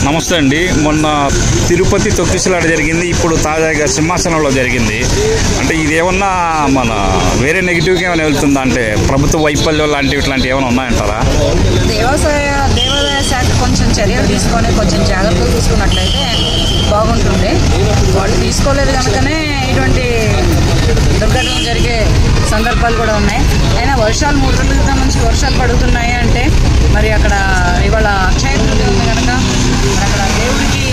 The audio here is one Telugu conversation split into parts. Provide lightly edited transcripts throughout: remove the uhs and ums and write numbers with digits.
నమస్తే అండి. మొన్న తిరుపతి తొక్కిసలాట జరిగింది, ఇప్పుడు తాజాగా సింహాచలంలో జరిగింది. అంటే ఇదేమన్నా మన వేరే నెగిటివ్గా ఏమైనా వెళ్తుందా? అంటే ప్రభుత్వ వైఫల్యం లాంటివి ఇట్లాంటివి ఏమైనా ఉన్నాయంటారా? దేవాదాయ శాఖ కొంచెం చర్యలు తీసుకొని కొంచెం జాగ్రత్తలు తీసుకున్నట్లయితే బాగుంటుంది. వాళ్ళు తీసుకోలేదు కనుకనే ఇటువంటి దుర్ఘటనలు జరిగే సందర్భాలు కూడా ఉన్నాయి. అయినా వర్షాలు 3 రోజుల క్రితం నుంచి వర్షాలు పడుతున్నాయి అంటే మరి అక్కడ ఇవాళ అక్షయ తృతీయ ఉంది కనుక మరి అక్కడ దేవుడికి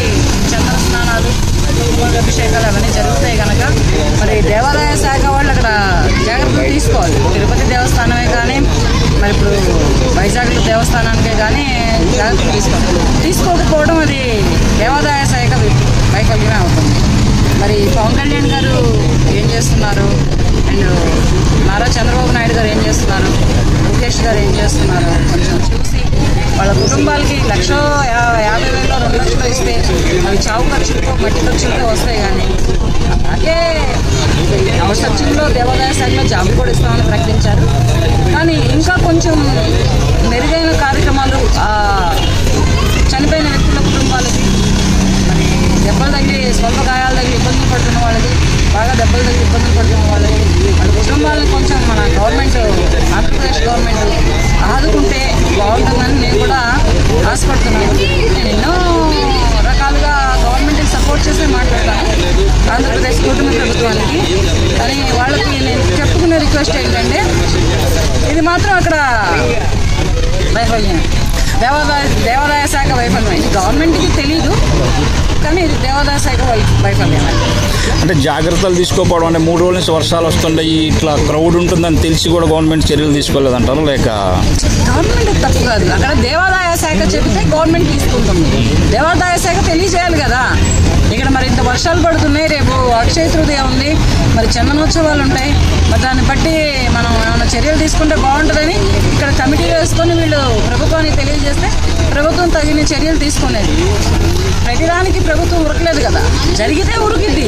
చంద్ర స్నానాలు, అభిషేకాలు అవన్నీ జరుగుతాయి కనుక మరి దేవాదాయ శాఖ వాళ్ళు అక్కడ జాగ్రత్తలు తీసుకోవాలి. తిరుపతి దేవస్థానమే కానీ మరి ఇప్పుడు వైజాగ్లో దేవస్థానానికే కానీ జాగ్రత్తలు తీసుకోకపోవడం అది దేవాదాయ శాఖ వైఫల్యమే అవుతుంది. మరి పవన్ కళ్యాణ్ గారు ఏం చేస్తున్నారు, అండ్ నారా చంద్రబాబు నాయుడు గారు ఏం చేస్తున్నారు, లోకేష్ గారు ఏం చేస్తున్నారు కొంచెం చూసి వాళ్ళ కుటుంబాలకి 1,50,000 2 లక్షలు ఇస్తే అవి చావు ఖర్చులతో మట్టి ఖర్చులతో వస్తాయి. కానీ అలాగే అవసరంలో దేవాదాయ శాఖలో జాబులు కూడా ఇస్తామని ప్రకటించారు. కానీ ఇంకా కొంచెం మెరుగైన కార్యక్రమాలు చనిపోయిన వ్యక్తుల కుటుంబాలకి, మరి దెబ్బలు తగిలి స్వల్ప గాయాలు తగిలి ఇబ్బందులు పడుతున్న వాళ్ళకి, బాగా దెబ్బలు తగిలి ఇబ్బందులు పడుతున్న వాళ్ళకి, వాళ్ళ కుటుంబాలను కొంచెం మన గవర్నమెంట్, ఆంధ్రప్రదేశ్ గవర్నమెంట్ ఆదుకుంటే బాగుంటుందని నేను కూడా ఆశపడుతున్నాను. నేను ఎన్నో రకాలుగా గవర్నమెంట్కి సపోర్ట్ చేసే మాట్లాడతాను, ఆంధ్రప్రదేశ్ కూటమి ప్రభుత్వానికి. కానీ వాళ్ళకి నేను చెప్పుకునే రిక్వెస్ట్ ఏంటంటే ఇది మాత్రం అక్కడ వైఫల్యం, దేవాదాయ శాఖ వైఫల్యం. గవర్నమెంట్కి తెలీదు కానీ ఇది దేవాదాయ శాఖ వైఫల్యం. అంటే జాగ్రత్తలు తీసుకోకపోవడం అంటే 3 రోజుల నుంచి వర్షాలు వస్తుంటాయి, ఇట్లా క్రౌడ్ ఉంటుందని తెలిసి కూడా గవర్నమెంట్ చర్యలు తీసుకోలేదంటారు, లేక గవర్నమెంట్ తప్పు కాదు. అక్కడ దేవాదాయ శాఖ చెబితే గవర్నమెంట్ తీసుకుంటుంది. దేవాదాయ శాఖ తెలియజేయాలి కదా. ఇక్కడ మరి ఇంత వర్షాలు పడుతున్నాయి, రేపు అక్షయ తృతీయ ఉంది, మరి చందనోత్సవాలు ఉంటాయి. మరి దాన్ని బట్టి మనం ఏమైనా చర్యలు తీసుకుంటే బాగుంటుందని ఇక్కడ కమిటీ వేసుకొని వీళ్ళు ప్రభుత్వానికి తెలియజేస్తే ప్రభుత్వం తగిన చర్యలు తీసుకునేది. ప్రతిదానికి ప్రభుత్వం ఉరకలేదు కదా, జరిగితే ఉరికిద్ది,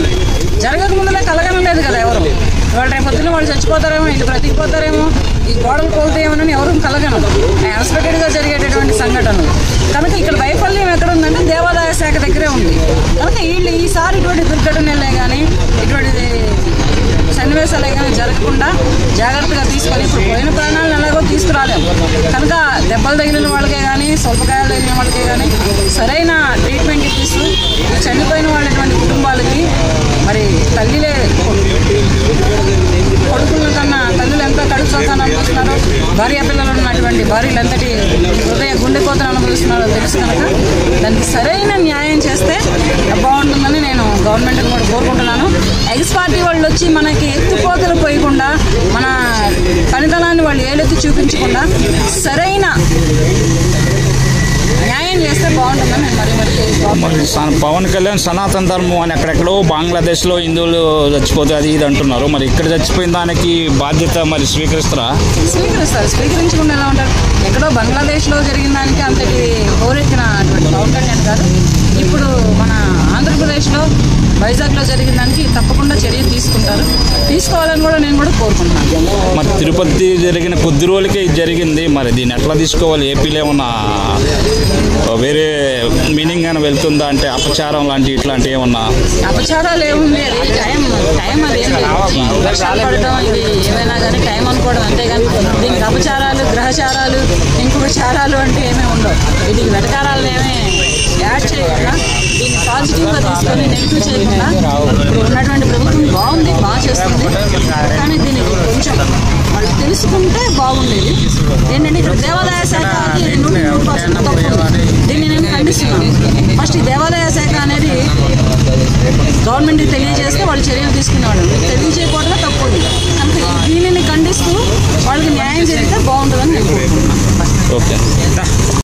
జరగక ముందులే కలగనలేదు కదా ఎవరు. ఇవాళ రేపు పొద్దున్న వాళ్ళు చచ్చిపోతారేమో, ఇల్లు బ్రతికిపోతారేమో, ఈ గోడలు కోల్తాయేమోనని ఎవరు కలగను. అన్ఎక్స్పెక్టెడ్గా జరిగేటటువంటి సంఘటనలు కనుక ఇక్కడ వైఫల్యం ఎక్కడ ఉందంటే దేవాదాయ శాఖ దగ్గరే ఉంది. కనుక వీళ్ళు ఈసారి ఇటువంటి దుర్ఘటనలే కానీ ఇటువంటి సన్నివేశాలే కానీ జరగకుండా జాగ్రత్తగా తీసుకొని, ఇప్పుడు పోయిన ప్రాణాలను ఎలాగో తీసుకురాలేము కనుక దెబ్బలు తగిలిన వాళ్ళకే కానీ స్వల్పకాయాలు తగిలిన వాళ్ళకే కానీ సరైన ట్రీట్మెంట్ ఇస్తూ చనిపోయిన వాళ్ళటువంటి కుటుంబాలకి మరి తల్లిలే కొడుకుల కన్నా తల్లులు ఎంత కడుపు సోకాన్ని అనుభవిస్తున్నారో, భార్య పిల్లలు ఉన్నటువంటి భార్యలు ఎంతటి గుండెపోతను అనుభవిస్తున్నారో తెలుసు కనుక దానికి సరైన న్యాయం చేస్తే బాగుంటుందని నేను గవర్నమెంట్ని కూడా కోరుకుంటున్నాను. ఎక్స్ పార్టీ వాళ్ళు వచ్చి మనకి ఎత్తుపోతలు పోయకుండా, మన పనితనాన్ని వాళ్ళు ఏలెత్తి చూపించకుండా సరైన న్యాయం చేస్తే బాగుంటుందని నేను మరి పవన్ కళ్యాణ్ సనాతన ధర్మం అని ఎక్కడెక్కడో బంగ్లాదేశ్లో హిందువులు చచ్చిపోతే అది ఇది అంటున్నారు. మరి ఇక్కడ చచ్చిపోయిన దానికి బాధ్యత మరి స్వీకరిస్తారు. స్వీకరించకుండా ఎలా ఉంటారు? ఎక్కడో బంగ్లాదేశ్లో జరిగిన దానికి అంతటి హోరెత్తినటువంటి పవన్ కళ్యాణ్ గారు ఇప్పుడు మన ఆంధ్రప్రదేశ్లో వైజాగ్లో జరిగిన దానికి తప్పకుండా చర్య తీసుకుంటారు, తీసుకోవాలని కూడా నేను కూడా కోరుకుంటున్నాను. మరి తిరుపతి జరిగిన కొద్ది రోజులకే ఇది జరిగింది, మరి దీన్ని ఎట్లా తీసుకోవాలి? ఏపీలో ఏమన్నా వేరే మీనింగ్ అని వెళ్తుందా? అంటే అపచారం లాంటి ఇట్లాంటివి ఏమన్నా? అపచారాలు ఏముంది, అది టైం అదేం వర్షాలు పడటం ఇది ఏమైనా కానీ టైం అనుకోవడం అంతేగాని దీనికి అపచారాలు, గ్రహచారాలు, ఇంకొకచారాలు అంటే ఏమీ ఉండవు. వీటికి వెటకారాలను ఏమీ యాడ్ చేయకుండా దీన్ని పాజిటివ్గా తీసుకొని నెగిటివ్ చేయకుండా ఇప్పుడు ఉన్నటువంటి ప్రభుత్వం బాగుంది, బాగా చేస్తుంది. కానీ దీనికి కొంచెం వాళ్ళు తెలుసుకుంటే బాగుండేది. ఏంటంటే ఇక్కడ దేవాదాయ శాఖ అది 100% తప్పు. దీన్ని నేను ఖండిస్తున్నాను. ఫస్ట్ ఈ దేవాదాయ శాఖ అనేది గవర్నమెంట్కి తెలియజేస్తే వాళ్ళు చర్యలు తీసుకునేవాళ్ళు, తెలియజేయకపోవడమే తప్పు ఉంది. కనుక దీనిని ఖండిస్తూ వాళ్ళకి న్యాయం జరిగితే బాగుంటుందని నేను కోరుకుంటున్నాను. ఓకే.